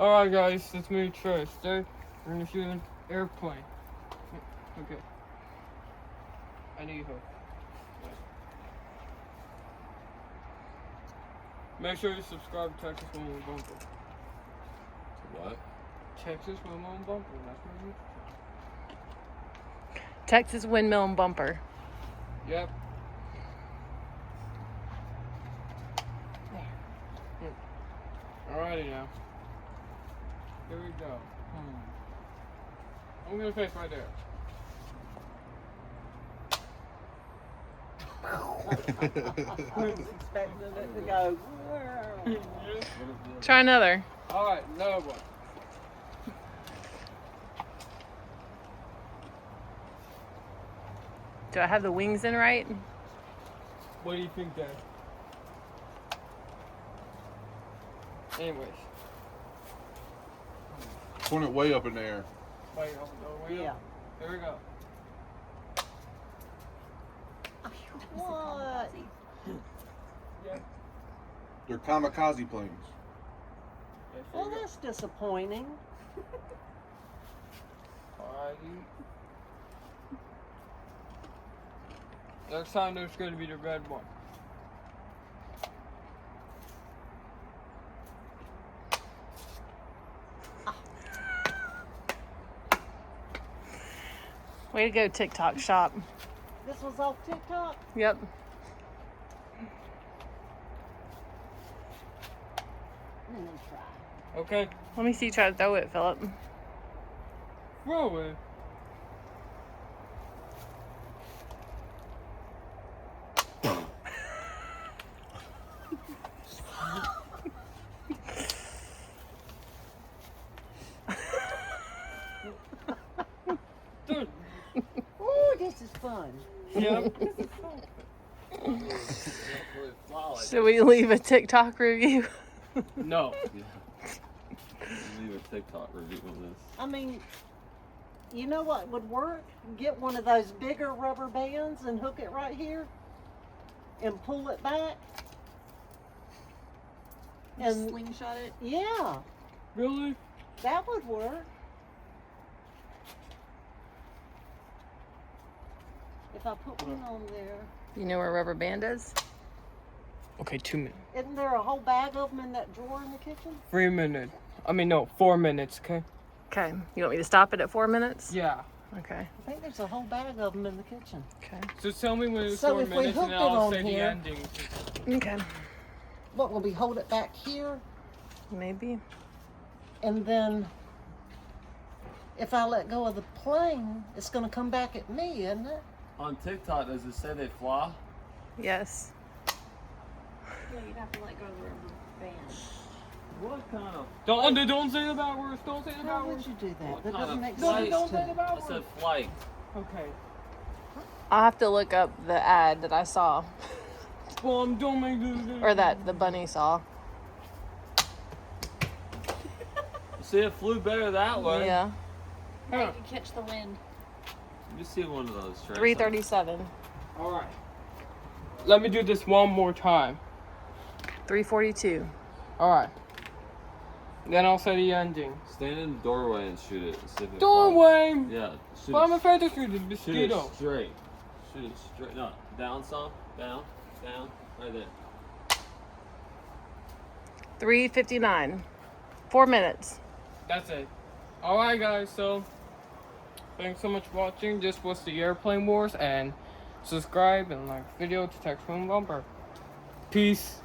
Alright guys, it's me Trey. Today we're gonna shoot an airplane. Okay. I need help. Make sure you subscribe to Texas Windmill Bumper. What? Texas Windmill Bumper, that's my YouTube channel. Texas Windmill and Bumper. Yep. Alrighty now. Here we go. I'm gonna face right there. I was expecting it to go. Try another. Alright, another one. Do I have the wings in right? What do you think, Dad? Anyways. Point it way up in the air. Wait, hold on, Yeah. Here we go. What? Yeah. They're kamikaze planes. Well, that's disappointing. Alrighty. Next time there's going to be the red one. Way to go, TikTok shop. This was off TikTok. Yep. And then try. Okay. Let me see you try to throw it, Philip. Throw it. Dude. Ooh, this is fun. Yep. Should we leave a TikTok review? No. Leave a TikTok review on this. I mean, you know what would work? Get one of those bigger rubber bands and hook it right here and pull it back. And slingshot it. yeah, Really? that would work. If I put one on there, You know where rubber band is? Okay, 2 minutes. isn't there a whole bag of them in that drawer in the kitchen? 3 minutes. I mean, no, 4 minutes, okay? Okay. You want me to stop it at 4 minutes? Yeah. Okay. I think there's a whole bag of them in the kitchen. Okay. So tell me when it's So 4 if we minutes and hooked then it I'll on say the here- ending. Okay. What, will we hold it back here? Maybe. And then if I let go of the plane, it's going to come back at me, isn't it? On TikTok, does it say they fly? Yes. Yeah, you'd have to let go of the rubber band. What kind of Don't say the bad words. Don't say the How bad would words. you do that? What That kind doesn't of make flight? sense Don't to say me. the bad I words. said flight. Okay. I'll have to look up the ad that I saw, Well, don't make this. or that the bunny saw. See, it flew better that way. Yeah. Now you can catch the wind. You see one of those. Trey. 337. All right. Let me do this one more time. 342. All right. Then I'll say the ending. Stand in the doorway and shoot it. And see if it Doorway. flies. Yeah. Shoot Well, I'm it. afraid to shoot the Shoot it mosquito. straight. Shoot it straight. No, down some. Down. Down. Right there. 359. 4 minutes. That's it. All right, guys. So, thanks so much for watching. This was the Airplane Wars, and subscribe and like the video to Texas Windmill Bumper. Peace.